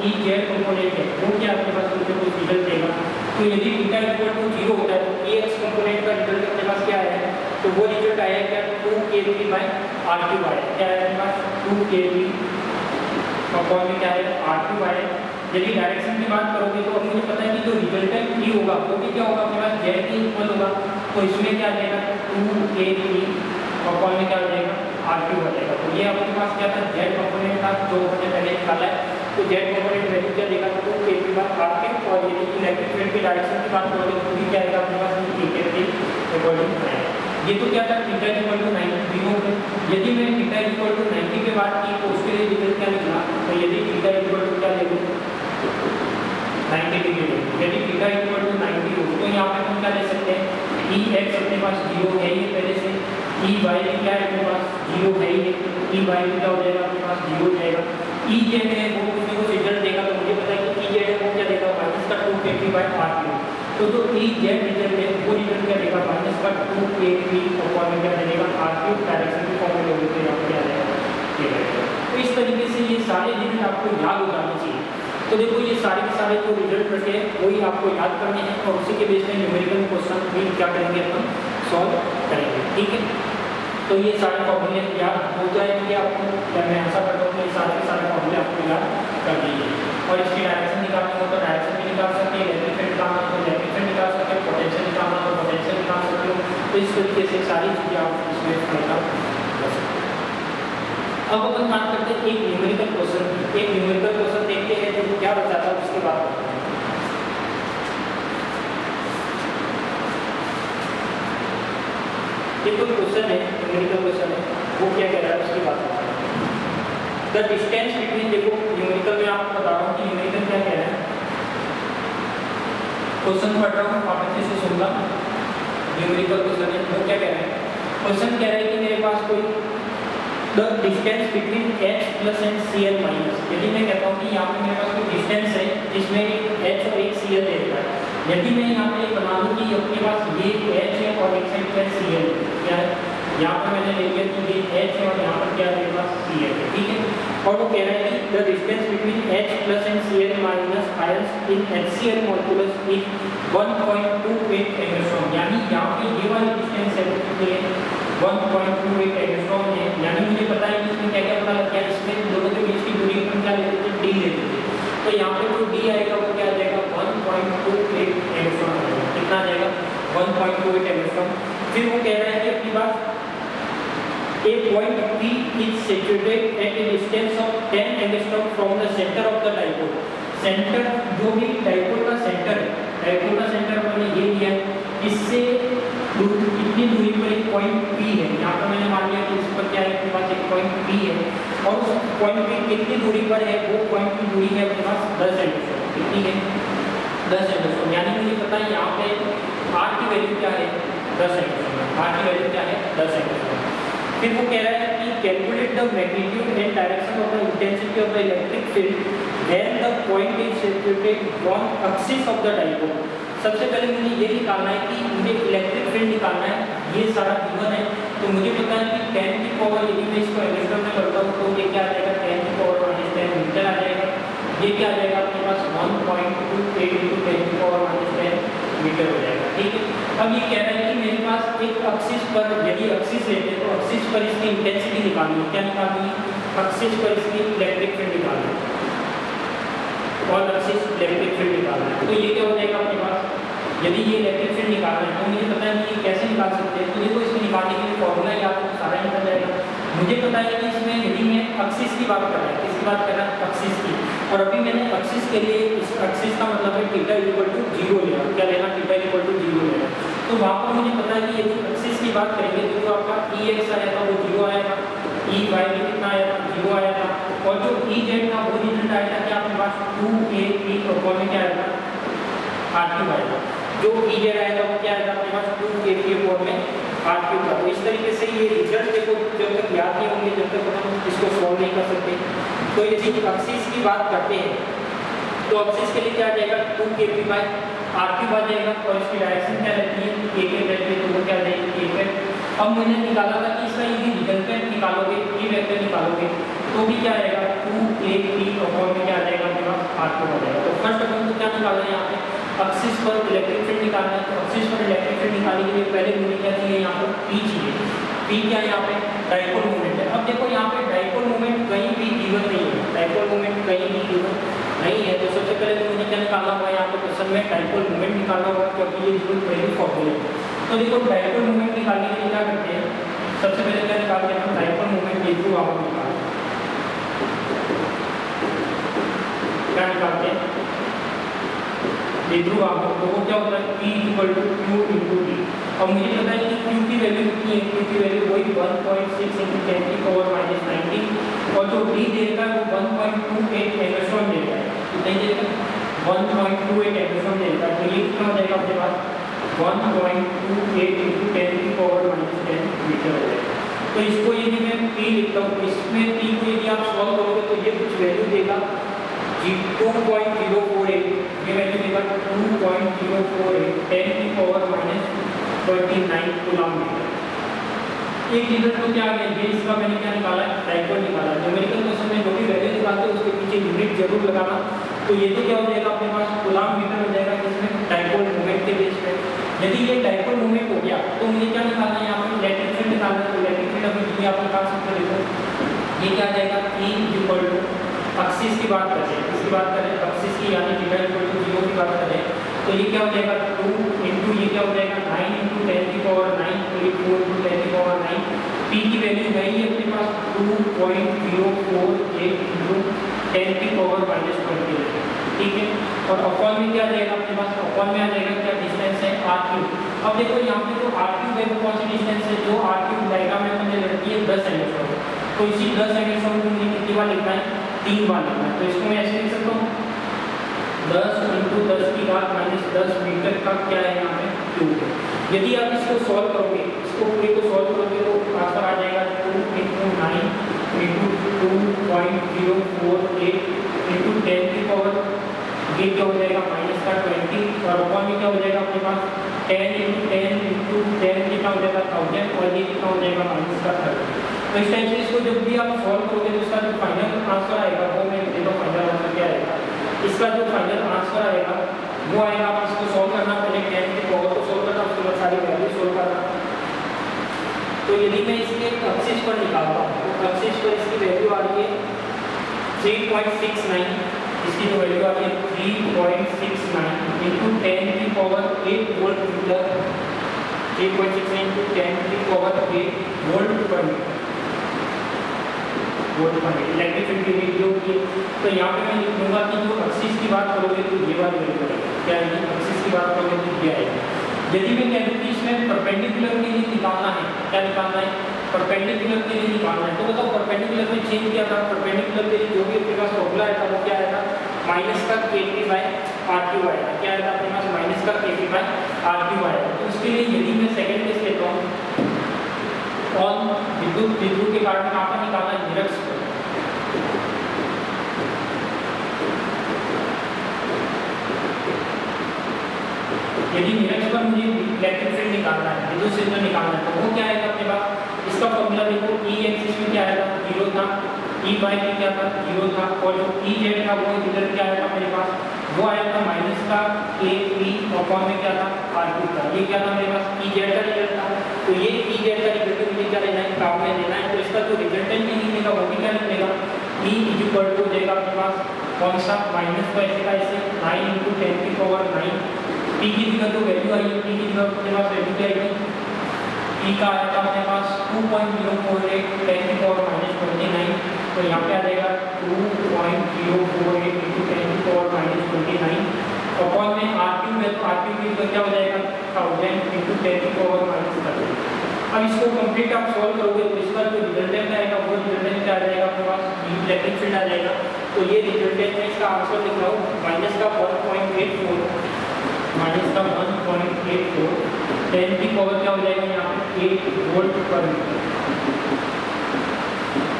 E Z component है वो क्या आपके पास मुझे कुछ रिजल्ट देगा। तो यदि थीटा इक्वल टू 0 होता है तो ई एक्स कंपोनेंट का रिजल्ट अपने पास क्या है, तो वो रिजल्ट आया क्या 2kb बाय आर क्यूब आया। क्या है अपने पास 2kb अपॉन में क्या है आर क्यूब आया। यदि डायरेक्शन की बात करोगे तो अब मुझे पता है कि जो रिजल्टेंट ई होगा वो भी क्या होगा अपने पास जेड के इक्वल होगा। तो इसमें क्या आ जाएगा 2kb अपॉन में क्या हो जाएगा आर क्यूब आ जाएगा। तो ये आपके पास क्या था जेड कंपोनेंट था जो हमने पहले निकाला है। तो जेड कंपोनेंट वैल्यू क्या देगा 2kb बाय आर क्यूब। और यदि इलेक्ट्रिक फील्ड की डायरेक्शन की बात करोगे तो भी क्या आएगा अपने पास ए के अकॉर्डिंग आएगा। ये तो क्या था थीटा इक्वल टू 90 पे। यदि मैं थीटा इक्वल टू 90 पे बात की तो उसके लिए रिजल्ट क्या निकला। तो यदि थीटा इक्वल टू क्या ले लो 90 डिग्री ले, यदि थीटा इक्वल टू 90 हो तो यहाँ पे हम क्या ले सकते हैं ई एक्स अपने पास 0 है ही पहले से, ई वाई भी क्या है अपने पास 0 है ही है, ई वाई भी क्या हो जाएगा अपने पास 0 हो जाएगा। ई जेड है वो कुछ ना कुछ रिजल्ट देगा। तो मुझे पता है कि ई जेड है वो क्या देगा माइनस का 2kb बाय आर क्यूब। तो जो ई जेड रिजल्ट है वो रिजल्ट क्या देगा माइनस का 2kb अपॉन में क्या देगा आर क्यूब। डायरेक्शन की फॉर्म में लोगे तो यहाँ पे आ जाएगा। तो इस तरीके से ये सारे रिजल्ट आपको याद हो जाने चाहिए। तो देखो ये सारे के सारे जो रिजल्ट रखे हैं वही आपको याद करने हैं और उसी के बेस में न्यूमेरिकल क्वेश्चन भी क्या करेंगे अपन सॉल्व करेंगे। ठीक है, तो ये सारे फॉर्मूले याद हो जाएंगे आपको, या मैं आशा करता हूँ कि ये सारे के सारे फॉर्मूले आपको याद कर दीजिए। और इसकी डायरेक्शन निकालनी हो तो डायरेक्शन भी निकाल सकते हैं, इलेक्ट्रिक फील्ड निकालना हो तो इलेक्ट्रिक फील्ड निकाल सकते हैं, पोटेंशियल निकालना हो तो पोटेंशियल निकाल सकते हो। तो इस तरीके से सारी चीज़ें आप इसमें फायदा कर सकते हैं। अब अपन बात करते हैं एक न्यूमेरिकल क्वेश्चन। एक न्यूमेरिकल क्वेश्चन देखते हैं तो क्या बताता है उसके बाद करते हैं। ये कोई क्वेश्चन है न्यूमेरिकल क्वेश्चन है वो क्या कह रहा है उसकी बात करते हैं। द डिस्टेंस बिटवीन, देखो न्यूमेरिकल में आपको बता रहा हूँ कि न्यूमेरिकल क्या कह रहा है। क्वेश्चन पढ़ रहा हूँ आप अच्छे से सुनना। न्यूमेरिकल क्वेश्चन है वो क्या कह रहा है। क्वेश्चन कह रहा है कि मेरे पास कोई the distance between h plus and cl minus. यदि मैं कहता हूँ कि यहाँ पे मेरे पास कोई डिस्टेंस है जिसमें एक h और एक cl दे रखा है। यदि मैं यहाँ पे बना दूँ कि अपने पास ये h है और एक साइड पे cl क्या है, यहाँ पर मैंने ले लिया कि ये h है और यहाँ पर क्या है मेरे पास cl है। ठीक है, और वो कह रहा है कि the distance between h plus and cl minus ions in HCl molecules is 1.28 angstrom. यानी यहाँ पे ये वाली डिस्टेंस है वो कितनी है 1.28 एंगस्ट्रॉम है। यानी मुझे पता है कि इसमें क्या क्या पता लग गया, इसमें दोनों के बीच की दूरी अपन क्या लेते थे d लेते थे। तो यहाँ पे जो d आएगा वो क्या आ जाएगा 1.28 एंगस्ट्रॉम आ जाएगा। कितना आ जाएगा 1.28 एंगस्ट्रॉम। फिर वो कह रहा है कि अपनी बात a point P is situated at a distance of 10 angstrom from the center of the dipole। Centre जो भी डाइपोल का सेंटर है, डाइपोल का सेंटर मैंने ये लिया है, इससे कितनी दूरी पर एक पॉइंट P है। यहाँ पर मैंने मान लिया कि इस पर क्या है आपके पास एक पॉइंट P है और उस पॉइंट P कितनी दूरी पर है, वो पॉइंट की दूरी है आपके पास 10 एंगस्ट्रॉम। कितनी है 10 एंगस्ट्रॉम। यानी मुझे पता है यहाँ पे R की वैल्यू क्या है 10 एंगस्ट्रॉम। R की वैल्यू क्या है 10 एंगस्ट्रॉम। फिर वो कह रहा है कि calculate the magnitude and direction of the intensity of the electric field when the point is situated on axis of the dipole. सबसे पहले मुझे ये निकालना है कि मुझे इलेक्ट्रिक फील्ड निकालना है। ये सारा गिवन है तो मुझे पता है कि 10 की पावर, यदि मैं इसको एंगस्ट्रॉम में करता हूँ तो ये क्या आ जाएगा 10 की पावर -10 मीटर आ जाएगा। ये क्या आ जाएगा आपके पास 1.28 × 10 की पावर -10 मीटर हो जाएगा। ठीक है, अब ये कह रहा है कि मेरे पास एक एक्सिस पर, यदि एक्सिस लेते हैं तो एक्सिस पर इसकी इंटेंसिटी निकालनी है। क्या निकालनी है, एक्सिस पर इसकी इलेक्ट्रिक फील्ड निकालनी है और एक्सिस इलेक्ट्रिक फील्ड निकालना है। तो ये क्या हो जाएगा अपने पास, यदि ये इलेक्ट्रिक फील्ड निकालना है तो मुझे पता है कि ये कैसे निकाल सकते हैं। तो देखो इसको निकालने के लिए फॉर्मूला ही आपको सारा निकल जाएगा। मुझे पता है कि इसमें यदि मैं एक्सिस की बात कर रहा है, किसकी बात कर रहा है एक्सिस की, और अभी मैंने एक्सिस के लिए इस एक्सिस का मतलब है थीटा इक्वल टू 0 लेना। क्या लेना, थीटा इक्वल टू 0 लेना। तो वहाँ पर मुझे पता है कि यदि एक्सिस की बात करेंगे तो जो आपका ई एक्स आया था वो 0 आया था, ई वाई भी कितना आया था 0 आया था, और जो ई जेड था वो रिजल्ट आया था कि आपके पास 2a अपॉन में क्या आया था आर क्यूब आया था। जो ई जेड आया था वो क्या आया था आपके पास 2a अपॉन में आर क्यूब था। तो इस तरीके से ये रिजल्ट देखो जब तक याद नहीं होंगे जब तक हम इसको सॉल्व नहीं कर सकते। तो यदि एक्सिस की बात करते हैं तो एक्सिस के लिए क्या आ जाएगा 2kb बाय आर क्यूब आ जाएगा और इसकी डायरेक्शन क्या रहती है a रहती है, तो वो क्या आ जाएगी a। अब मैंने निकाला था कि इसका यदि रिजल्टेंट निकालोगे, ई वेक्टर निकालोगे तो भी क्या आएगा 2a अपॉन में क्या आ जाएगा आपके पास एक्सिस पर इलेक्ट्रिक फील्ड निकालना है, तो एक्सिस पर इलेक्ट्रिक फील्ड निकालने के लिए पहले मुझे क्या चाहिए, यहाँ पर P चाहिए। P क्या है, यहाँ पे डाइपोल मोमेंट है। अब देखो यहाँ पे डाइपोल मोमेंट कहीं भी गिवन नहीं है, डाइपोल मोमेंट कहीं भी गिवन नहीं है, तो सबसे पहले तो मुझे क्या निकालना होगा, यहाँ पे क्वेश्चन में डाइपोल मोमेंट निकालना होगा, क्योंकि ये बिल्कुल पहले फॉर्मूले। तो देखो डाइपोल मोमेंट निकालने के लिए क्या करते हैं, सबसे पहले क्या निकालते हैं, डाइपोल मोमेंट ये थ्रू आप निकालते हैं, क्या निकालते हैं इधर आप, तो वो क्या होता है P = Q × D। अब मुझे पता है कि Q की वैल्यू कितनी है, Q की वैल्यू वही 1.6 × 10⁻⁻⁹ और जो D देगा वो 1.28 एंगस्ट्रॉम देगा, कितना देगा 1.28 एंगस्ट्रॉम देगा। तो ये कितना हो जाएगा आपके पास 1.28 × 10⁻⁻10 मीटर हो जाएगा। तो इसको यदि मैं P लिखता हूँ, इसमें P को यदि आप सॉल्व करोगे तो ये कुछ वैल्यू देगा 2.048, ये वैल्यू देगा 2.048 10⁻⁻29 कूलम मीटर। एक रिजल्ट तो क्या आ गया, ये इसका मैंने क्या निकाला, डाइपोल निकाला। न्यूमेरिकल क्वेश्चन में जो भी वैल्यू निकालते हैं उसके पीछे यूनिट जरूर लगाना। तो ये तो क्या हो जाएगा अपने पास कूलम मीटर हो जाएगा, इसमें डाइपोल मोमेंट के बेस पे। यदि ये डाइपोल मोमेंट हो गया तो मुझे क्या निकालना है, यहाँ पे इलेक्ट्रिक फील्ड निकालना है। तो इलेक्ट्रिक फील्ड अभी आप निकाल सकते हो, देखो ये क्या आ जाएगा, E एक्सिस की बात करें, इसकी बात करें एक्सिस की, यानी थीटा = 0 की बात करें, तो ये क्या हो जाएगा 2 × ये क्या हो जाएगा 9 × 10⁹ तो ये 4 × 10⁹। P की वैल्यू वही है अपने पास 2.048 × 10⁻⁻20, ठीक है। और अपॉन में क्या आ जाएगा अपने पास, अपॉन में आ जाएगा क्या डिस्टेंस है R3। अब देखो यहाँ पे जो R3 है वो कौन सी डिस्टेंस है, जो R3 डायग्राम में मैंने लड़की है 10 एंगस्ट्रॉम, तो इसी 10 एंगस्ट्रॉम को मुझे कितनी बार लिखना है, 3 बार लिखना है। तो इसको मैं ऐसे लिख सकता हूँ 10 × 10 की घात -10 मीटर का क्या है यहाँ पे क्यूब। यदि आप इसको सॉल्व करोगे, इसको पूरे को सॉल्व करोगे तो आंसर आ जाएगा 2 × 9 × 2.048 × 10⁻, ये क्या हो जाएगा -20, और अपॉन में क्या हो जाएगा अपने पास 10 × 10 × 10 कितना हो जाएगा 1000, और ये कितना हो जाएगा -30। तो इस टाइप से इसको जब भी आप सॉल्व करोगे तो इसका जो फाइनल आंसर आएगा वो मैं देखो फाइनल आंसर क्या आएगा, इसका जो फाइनल आंसर आएगा वो आएगा, आप इसको सॉल्व करना, पहले 10 के पावर को सॉल्व करना, उसके बाद सारी वैल्यू सॉल्व करना। तो यदि मैं इसके एक्सिस पर निकालता हूँ तो एक्सिस पर इसकी वैल्यू आ रही है 3.69, इसकी जो वैल्यू आ रही है 3.69 × 10⁸ वोल्ट मीटर, 3.69 × 10⁸ वोल्ट पर मीटर, वोल्ट पर मीटर इलेक्ट्रिक फील्ड की वैल्यू होगी। तो यहाँ पे मैं लिख दूंगा कि जो एक्सिस की बात करोगे तो ये वाली वैल्यू आएगी, क्या आएगी, एक्सिस की बात करोगे तो ये आएगी। यदि मैं कह दूँ कि इसमें परपेंडिकुलर के लिए निकालना है, क्या निकालना है, परपेंडिकुलर के लिए निकालना है, तो बताओ परपेंडिकुलर में चेंज किया था, परपेंडिकुलर के लिए जो भी अपने पास फॉर्मूला आया था वो क्या आया था, -KP/R3 आया था, क्या आया था अपने पास -KP/R3 आया था। तो उसके लिए यदि मैं सेकंड केस लेता हूँ, ऑन विद्युत के कारण कहाँ पर निकालना है, निरक्ष पर। यदि निरक्ष पर मुझे इलेक्ट्रिक फील्ड निकालना है, विद्युत क्षेत्र निकालना है, तो वो क्या आएगा अपने पास, इसका फॉर्मूला देखो, E एक्सिस में क्या आएगा 0 था, E/P क्या था 0 था, और जो Ez था वो इधर क्या आएगा मेरे पास, वो आया था -KP/, में क्या था R2 था, ये क्या था मेरे पास Ez का रिजल्ट था। तो ये Ez का रिजल्ट मुझे क्या लेना है, काम में लेना है। तो इसका जो रिजल्टेंट भी लिखने का वो भी क्या लिखेगा, E = हो जाएगा अपने पास कौन सा, माइनस को ऐसे का ऐसे 9 × 10⁹ P की जगह जो वैल्यू आई है, P की जगह अपने पास वैल्यू क्या आएगी, P का आया था अपने पास 2.048 10⁻⁻29, तो यहाँ पे आ जाएगा 2.048 × 10⁻29, अपॉन में R3 है, तो R3 की जगह क्या हो जाएगा 1000 × 10⁻30। अब इसको कंप्लीट आप सॉल्व करोगे तो इसका जो रिजल्टेंट आएगा वो रिजल्टेंट क्या आ जाएगा अपने पास, इलेक्ट्रिक फील्ड आ जाएगा। तो ये रिजल्टेंट में इसका आंसर लिख रहा हूँ -1.84 10 की पावर क्या हो जाएगा यहाँ पे 8 वोल्ट पर मीटर।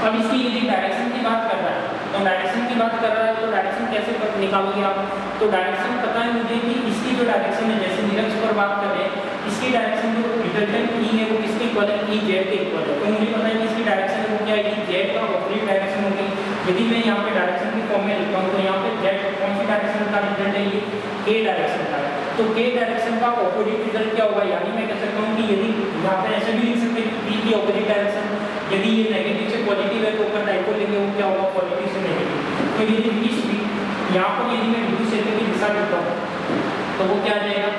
अब इसकी यदि डायरेक्शन की बात कर रहा है, तो डायरेक्शन की बात कर रहा है तो डायरेक्शन कैसे निकालोगे आप, तो डायरेक्शन पता है मुझे कि इसकी जो डायरेक्शन है, जैसे निरक्ष पर बात कर रहे हैं, इसकी डायरेक्शन जो रिजल्टेंट E है वो किसके इक्वल है, E Z के इक्वल है। तो मुझे पता है कि इसकी डायरेक्शन है वो क्या है, Z का ऑपोजिट डायरेक्शन होगी। यदि मैं यहाँ पे डायरेक्शन की फॉर्म में लिखता हूँ तो यहाँ पे Z कौन सी डायरेक्शन का रिजल्ट है, ये A डायरेक्शन का है। तो के डायरेक्शन का ऑपोजिट रिजल्ट क्या होगा, यानी मैं कह सकता हूँ कि यदि यहाँ पे ऐसे भी लिख सकते हैं कि पी की ऑपोजिट डायरेक्शन यदि ये नेगेटिव से पॉजिटिव है तो ऊपर डाइपोल लेंगे वो क्या होगा, पॉजिटिव से नेगेटिव। तो यदि इस यहाँ पर यदि मैं विद्युत क्षेत्र की दिशा लेता हूँ तो वो क्या आ जाएगा,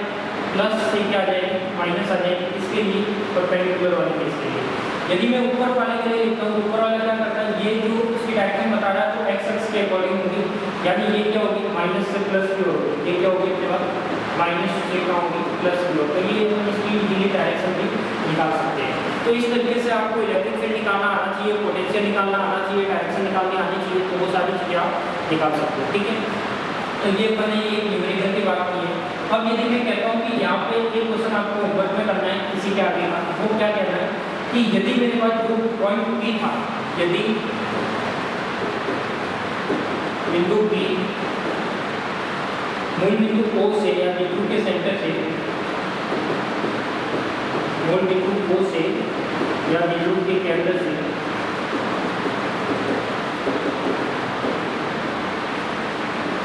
प्लस से क्या आ जाएगी, माइनस आ जाएगी, इसके लिए परपेंडिकुलर वाले केस के लिए। यदि मैं ऊपर वाले के लिए लिखता हूँ, ऊपर वाला क्या करता है, ये जो उसकी डायरेक्शन बता रहा है तो एक्स एक्स के अकॉर्डिंग होगी, यानी ये क्या होगी, माइनस से प्लस की होगी, ये क्या होगी इसके बाद माइनस से क्या होगी, प्लस की होगी। तो ये इसकी इजीली डायरेक्शन भी निकाल सकते हैं। तो इस तरीके से आपको इलेक्ट्रिक फील्ड निकालना आना चाहिए, पोटेंशियल निकालना आना चाहिए, डायरेक्शन निकालनी आनी चाहिए, तो वो सारी चीज़ें आप निकाल सकते हो। ठीक है, तो ये मैंने ये न्यूमेरिकल की बात की है। अब यदि मैं कहता हूँ कि यहाँ पे एक क्वेश्चन आपको होमवर्क में करना है इसी के आगे का, वो क्या कहना है कि यदि मेरे पास जो पॉइंट P था, यदि बिंदु P मूल बिंदु O से या बिंदु के सेंटर से, मूल बिंदु O से या बिंदु के केंद्र से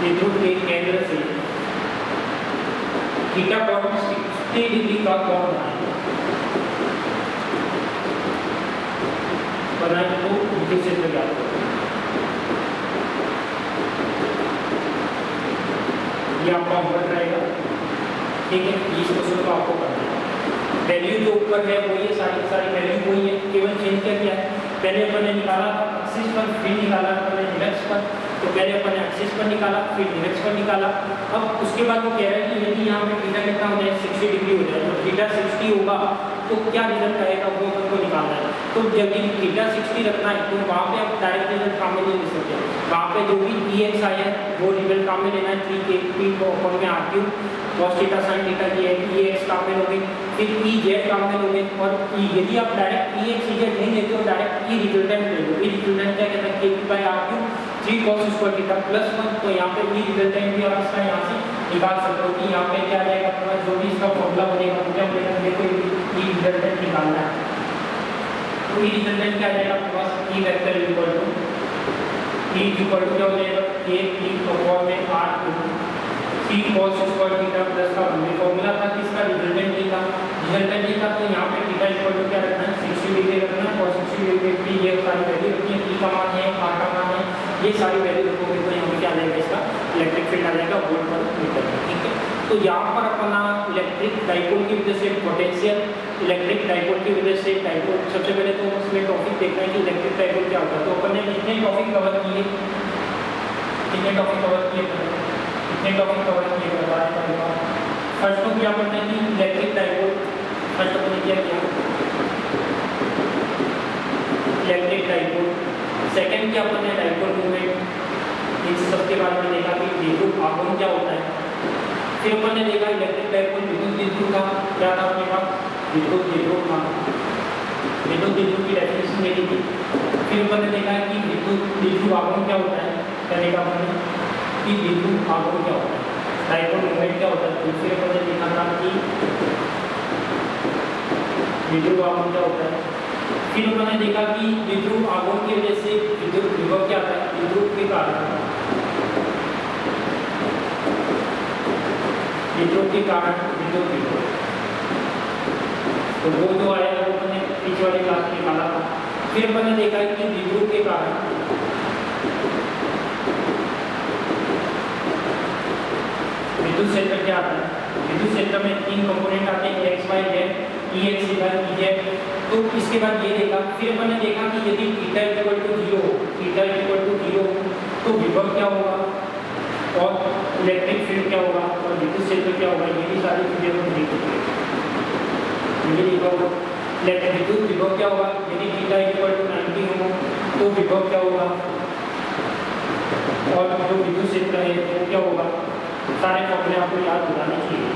बिंदु के केंद्र से थीटा कोण 60 डिग्री का कोण बनाए तो विद्युत क्षेत्र ज्ञात करो। ये आपका होमवर्क रहेगा। ठीक है, इस क्वेश्चन को आपको करना है। वैल्यू जो ऊपर है वो ये सारी वैल्यू वही है, केवल चेंज क्या किया है, पहले अपन ने निकाला था एक्सिस पर, फिर निकाला अपन ने निरक्ष पर। तो पहले अपन ने एक्सिस पर निकाला, फिर निरक्ष पर निकाला। अब उसके बाद वो कह रहा है कि यदि यहाँ पे थीटा कितना हो जाए, 60 डिग्री हो जाए, तो थीटा 60 होगा तो क्या रिजल्ट आएगा वो अपन को निकालना है। तो जब थीटा 60 रखना है तो वहाँ पे आप डायरेक्ट रिजल्ट काम में नहीं ले सकते, वहाँ पे जो भी EX आया है वो रिजल्ट काम में लेना है। 3 को अपन में आती हूँ cos थीटा sin थीटा की है, EX काम में लोगे, फिर EZ काम में लोगे, और यदि आप डायरेक्ट EX EZ नहीं लेते हो, डायरेक्ट E रिजल्टेंट ले लो। E रिजल्टेंट क्या कहता है, KP/RQ 3 cos square theta plus 1। तो यहाँ पे E रिजल्टेंट भी आप इसका यहाँ से निकाल सकते हो कि यहाँ पे क्या आ जाएगा अपना, जो भी इसका फॉर्मूला बनेगा मुझे अपने देखो E रिजल्टेंट निकालना है। तो E रिजल्टेंट क्या आ जाएगा आपके पास, E वेक्टर इक्वल टू क्या हो जाएगा, KP/R 3 cos square theta plus का फॉर्मूला था किसका, रिजल्टेंट नहीं था। तो यहाँ पे थीटा इक्वल टू क्या रखना है, 60 डिग्री रखना है, और 60 डिग्री पे ये सारी वैल्यू रखनी है, P का मान है, R का मान है, ये सारी वैल्यू रखोगे तो यहाँ पे क्या आ जाएगा, इसका इलेक्ट्रिक फील्ड आ जाएगा वोल्ट पर मीटर में। ठीक है, तो यहाँ पर अपना इलेक्ट्रिक डाइपोल की वजह से पोटेंशियल, इलेक्ट्रिक डाइपोल की वजह से डाइपोल, सबसे पहले तो उसमें टॉपिक देखना है कि इलेक्ट्रिक डाइपोल क्या होता है। तो अपन ने कितने टॉपिक कवर किए, फर्स्ट तो क्या पढ़ना है कि इलेक्ट्रिक डाइपोल, फर्स्ट अपन ने क्या किया, इलेक्ट्रिक डाइपोल। सेकंड क्या अपन ने डाइपोल मूवमेंट, इस सबके बारे में देखा कि विद्युत आघूर्ण क्या होता है। फिर अपन ने देखा इलेक्ट्रिक डाइपोल विद्युत का क्या था अपने पास, विद्युत की डेफिनेशन देखी थी। फिर अपन ने देखा कि विद्युत आघूर्ण क्या होता है, पहले का अपन ने कि विद्युत आघूर्ण क्या होता है, डाइपोल मोमेंट क्या होता है। दूसरे पर ने देखा था कि विद्युत आघूर्ण क्या होता है। फिर उन्होंने देखा कि विद्युत आघूर्ण की वजह से विद्युत विभव क्या आता है, विद्युत के कारण विद्युत विभव। तो वो जो आया वो मैंने पीछे वाली क्लास में निकाला था। फिर मैंने देखा कि विद्युत के कारण विद्युत क्षेत्र क्या आता है। विद्युत क्षेत्र में 3 कंपोनेंट आते हैं, x y z, EX EZ। तो इसके बाद ये देखा, फिर मैंने देखा कि यदि थीटा इक्वल टू 0 तो विभव क्या होगा और इलेक्ट्रिक फील्ड क्या होगा और विद्युत क्षेत्र क्या होगा, ये भी सारी चीजें हम देखेंगे। ये लिखा होगा विद्युत विभव क्या होगा, यदि थीटा इक्वल टू 90 हो तो विभव क्या होगा और जो विद्युत क्षेत्र है वो क्या होगा। सारे फॉर्मूले आपको याद दिलाने चाहिए।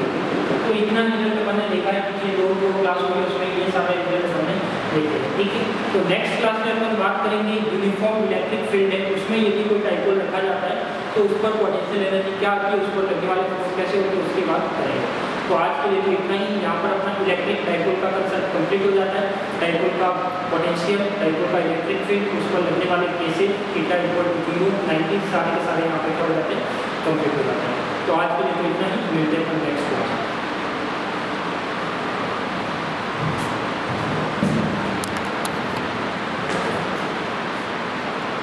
तो इतना रिजल्ट मैंने देखा है कि जो क्लास हुई उसमें ये सारे रिजल्ट हमने देखे। ठीक है, तो नेक्स्ट क्लास में अपन बात करेंगे यूनिफॉर्म इलेक्ट्रिक फील्ड है, उसमें यदि कोई डाइपोल रखा जाता है तो उस पर पोटेंशियल एनर्जी क्या आती है, उस पर लगने वाले फोर्स कैसे होते हैं, उसकी बात करेंगे। तो आज के लिए तो इतना ही। यहाँ पर अपना इलेक्ट्रिक डाइपोल का कंसेप्ट कंप्लीट हो जाता है। डाइपोल का पोटेंशियल, डाइपोल का इलेक्ट्रिक फील्ड, उस पर लगने वाले केसेस, थीटा इक्वल टू 0, 90 सारे के सारे यहाँ पे क्या हो जाते हैं, कंप्लीट हो जाते हैं। तो आज के लिए तो इतना ही।